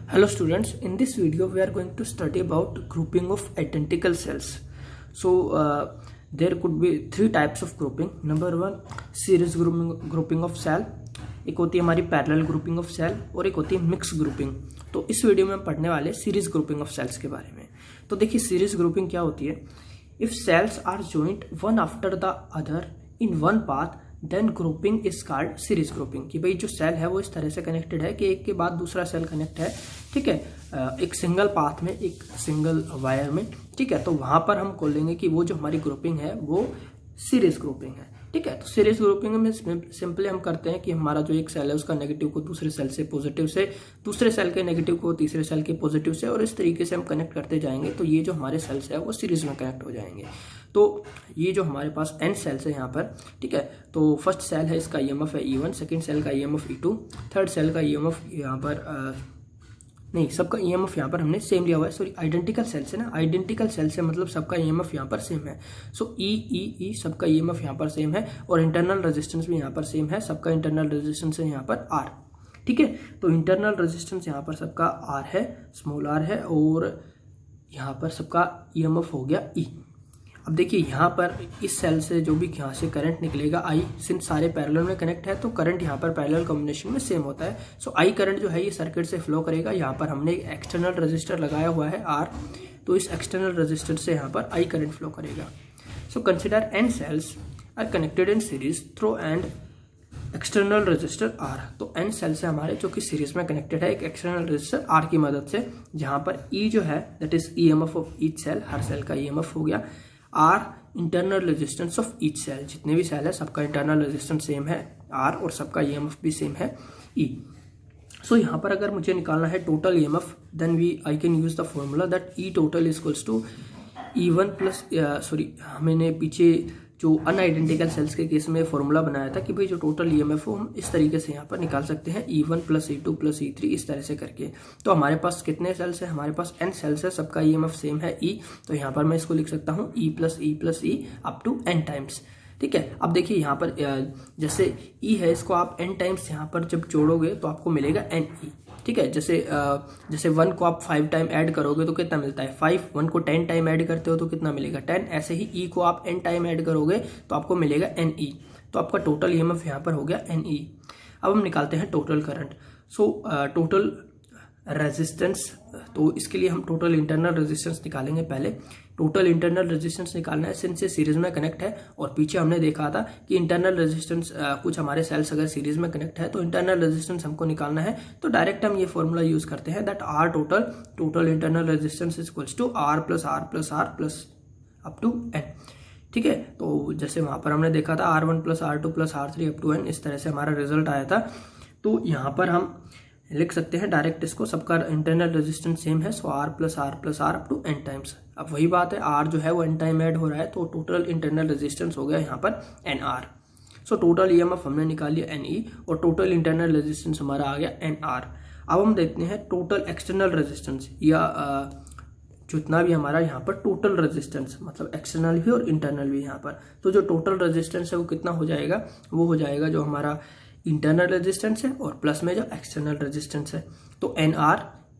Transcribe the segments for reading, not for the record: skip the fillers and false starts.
Hello students, in this video we are going to study about grouping of identical cells. So there could be three types of grouping. Number one, series grouping of cell. एक होती है हमारी parallel grouping of cell और एक होती है mix grouping. तो इस वीडियो में हम पढ़ने वाले सीरीज ग्रुपिंग ऑफ सेल्स के बारे में। तो देखिए सीरीज ग्रुपिंग क्या होती है। If cells are joined one after the other in one path then grouping is called series grouping. कि भाई जो सेल है वो इस तरह से कनेक्टेड है कि एक के बाद दूसरा सेल कनेक्ट है, ठीक है, एक सिंगल पाथ में, एक सिंगल वायर में, ठीक है। तो वहां पर हम खोलेंगे कि वो जो हमारी ग्रुपिंग है वो सीरीज ग्रुपिंग है, ठीक है। तो सीरीज ग्रुपिंग में सिंपली हम करते हैं कि हमारा जो एक सेल है उसका नेगेटिव को दूसरे सेल से पॉजिटिव से, दूसरे सेल के नेगेटिव को तीसरे सेल के पॉजिटिव से, और इस तरीके से हम कनेक्ट करते जाएंगे। तो ये जो हमारे सेल्स है वो सीरीज में कनेक्ट हो जाएंगे। तो ये जो हमारे पास n सेल्स है यहाँ पर, ठीक है। तो फर्स्ट सेल है, इसका ईएमएफ है E1, सेकंड सेल का ईएमएफ E2, थर्ड सेल का ईएमएफ यहाँ पर नहीं, सबका ईएमएफ यहाँ पर हमने सेम लिया हुआ है। सॉरी, आइडेंटिकल सेल से ना, आइडेंटिकल सेल से मतलब सबका ईएमएफ यहाँ पर सेम है। सो ई सबका ईएमएफ यहाँ पर सेम है और इंटरनल रेजिस्टेंस भी यहाँ पर सेम है। सबका इंटरनल रेजिस्टेंस है यहाँ पर R, ठीक है। तो इंटरनल रेजिस्टेंस यहाँ पर सबका R है, स्मॉल r है, और यहाँ पर सबका ईएमएफ हो गया E। अब देखिए यहाँ पर इस सेल से जो भी यहाँ से करंट निकलेगा I, सिंस सारे पैरेलल में कनेक्ट है तो करंट यहाँ पर पैरेलल कॉम्बिनेशन में सेम होता है। सो I करंट जो है ये सर्किट से फ्लो करेगा। यहाँ पर हमने एक एक्सटर्नल रजिस्टर लगाया हुआ है R, तो इस एक्सटर्नल रजिस्टर से यहाँ पर I करंट फ्लो करेगा। So consider n cells are connected in series through and external resistor R। तो n सेल्स है हमारे जो कि सीरीज में कनेक्टेड है एक एक्सटर्नल रजिस्टर R की मदद से, जहाँ पर E जो है that is EMF of each cell, हर सेल का ईएमएफ हो गया। R internal resistance of each cell, जितने भी सेल है सबका इंटरनल रेजिस्टेंस सेम है R और सबका ईएमएफ भी सेम है E। सो यहाँ पर अगर मुझे निकालना है total EMF, then I can use the formula that E total is equals to E1 plus, sorry हमने पीछे जो अनआइडेंटिकल सेल्स के केस में फॉर्मूला बनाया था कि भाई जो टोटल ईएमएफ हो हम इस तरीके से यहाँ पर निकाल सकते हैं, E1 plus E2 plus E3 इस तरह से करके। तो हमारे पास कितने सेल्स है, हमारे पास n सेल्स है, सबका ईएमएफ सेम है E। तो यहाँ पर मैं इसको लिख सकता हूँ E plus E up to n times, ठीक है। अब देखिए यहाँ पर जैसे E है, इसको आप n टाइम्स यहाँ पर जब जोड़ोगे तो आपको मिलेगा NE, ठीक है। जैसे 1 को आप 5 टाइम ऐड करोगे तो कितना मिलता है 5, 1 को 10 टाइम ऐड करते हो तो कितना मिलेगा 10। ऐसे ही E को आप n टाइम ऐड करोगे तो आपको मिलेगा NE। तो आपका टोटल ईएमएफ यहाँ पर हो गया NE। अब हम निकालते हैं total current. So total resistance, तो इसके लिए हम टोटल इंटरनल रेजिस्टेंस निकालेंगे। पहले टोटल इंटरनल रेजिस्टेंस निकालना है सिंस से सीरीज में कनेक्ट है, और पीछे हमने देखा था कि इंटरनल रेजिस्टेंस कुछ हमारे सेल्स अगर सीरीज में कनेक्ट है तो इंटरनल रेजिस्टेंस हमको निकालना है। तो डायरेक्ट हम ये फॉर्मूला यूज करते हैं that R total internal resistance is equals to R plus up to n, ठीक है। तो जैसे वहां पर हमने देखा था R1 plus R2 plus R3 up to n, इस तरह से हमारा रिजल्ट आया था। तो यहाँ पर हम लिख सकते हैं डायरेक्ट इसको, सबका इंटरनल रेजिस्टेंस सेम है, so R plus R up to n times. अब वही बात है, R जो है वो n टाइम ऐड हो रहा है, तो टोटल इंटरनल रेजिस्टेंस हो गया यहाँ पर NR। सो टोटल ईएमएफ हमने निकाल लिया NE और टोटल इंटरनल रेजिस्टेंस हमारा आ गया NR। अब हम देखते हैं टोटल एक्सटर्नल रेजिस्टेंस, या जितना भी हमारा यहाँ पर टोटल रेजिस्टेंस, मतलब एक्सटर्नल भी और इंटरनल भी यहाँ पर। तो जो टोटल रेजिस्टेंस है वो कितना हो जाएगा, वो हो जाएगा जो हमारा इंटरनल रेजिस्टेंस है और प्लस में जो एक्सटर्नल रेजिस्टेंस है। तो NR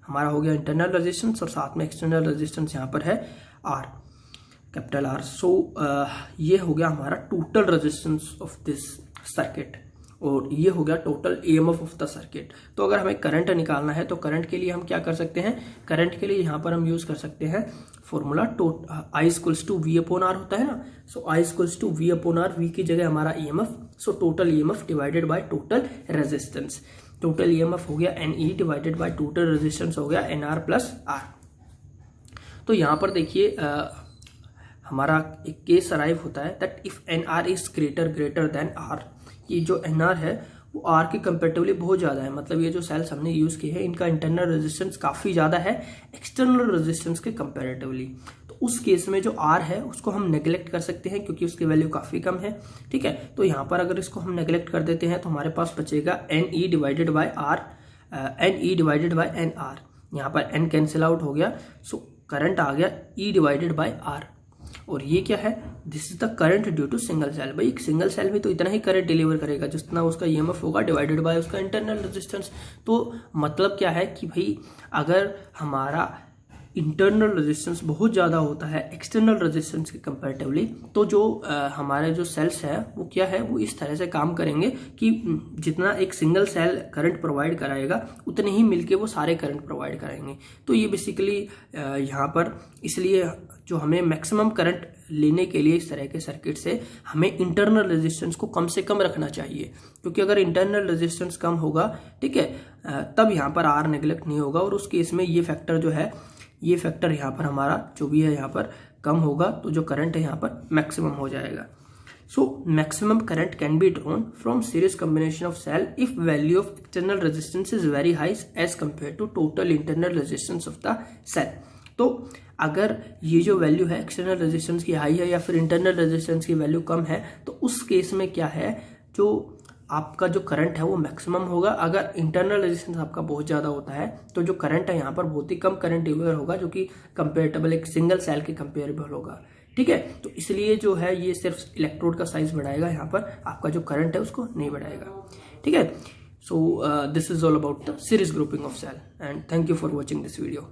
हमारा हो गया इंटरनल रेजिस्टेंस और साथ में एक्सटर्नल रेजिस्टेंस यहाँ पर है R, कैपिटल R। सो ये हो गया हमारा total resistance of this circuit, और ये हो गया total EMF of the circuit. तो अगर हमें करंट निकालना है तो करंट के लिए हम क्या कर सकते हैं, करंट के लिए यहाँ पर हम यूज कर सकते हैं formula I equals to V upon R होता है ना। So I equals to V upon R, V की जगह हमारा EMF, so total EMF divided by total resistance. Total EMF हो गया NE divided by total resistance हो गया NR प्लस R। तो यहाँ पर देखिए हमारा एक केस अराइव होता है that if NR is greater than R। ये जो NR है वो R के कंपेरेटिवली बहुत ज़्यादा है, मतलब ये जो सेल्स हमने यूज़ किए हैं इनका इंटरनल रेजिस्टेंस काफ़ी ज़्यादा है एक्सटर्नल रेजिस्टेंस के कंपेरेटिवली। तो उस केस में जो R है उसको हम नेग्लेक्ट कर सकते हैं क्योंकि उसकी वैल्यू काफ़ी कम है, ठीक है। तो यहाँ पर अगर इसको हम नेग्लेक्ट कर देते हैं तो हमारे पास बचेगा NE डिवाइडेड बाय NR। यहाँ पर N कैंसिल आउट हो गया, सो करंट आ गया E डिवाइडेड बाय R। और ये क्या है, this is the current due to single cell. भाई एक सिंगल सेल में तो इतना ही करंट डिलीवर करेगा जितना उसका ईएमएफ होगा डिवाइडेड बाय उसका इंटरनल रेजिस्टेंस। तो मतलब क्या है कि भाई अगर हमारा इंटरनल रेजिस्टेंस बहुत ज़्यादा होता है एक्सटर्नल रेजिस्टेंस के कंपैरेटिवली, तो जो हमारे जो सेल्स है वो क्या है, वो इस तरह से काम करेंगे कि जितना एक सिंगल सेल करंट प्रोवाइड कराएगा उतने ही मिलके वो सारे करंट प्रोवाइड कराएंगे। तो ये बेसिकली यहाँ पर इसलिए जो हमें मैक्सिमम करंट लेने के लिए इस तरह के सर्किट से हमें इंटरनल रेजिस्टेंस को कम से कम रखना चाहिए, क्योंकि अगर इंटरनल रेजिस्टेंस कम होगा, ठीक है, तब यहाँ पर आर नेग्लेक्ट नहीं होगा और उस केस में ये फैक्टर जो है, ये फैक्टर यहाँ पर हमारा जो भी है यहाँ पर कम होगा, तो जो करंट है यहाँ पर मैक्सिमम हो जाएगा। So maximum current can be drawn from series combination of cell if value of external resistance is very high as compare to total internal resistance of the cell. तो अगर ये जो वैल्यू है एक्सटर्नल रेजिस्टेंस की high है या फिर internal resistance की वैल्यू कम है, तो उस केस में क्या है, जो आपका जो करंट है वो मैक्सिमम होगा। अगर इंटरनल रेजिस्टेंस आपका बहुत ज़्यादा होता है तो जो करंट है यहाँ पर बहुत ही कम करंट डिलीवर होगा, जो कि कंपेरेटेबल एक सिंगल सेल के कंपेरेबल होगा। ठीक है, तो इसलिए जो है ये सिर्फ इलेक्ट्रोड का साइज बढ़ाएगा, यहाँ पर आपका जो करंट है उसको नहीं बढ़ाएगा। ठीक है, so this is all about the series grouping of cell and thank you for watching this video.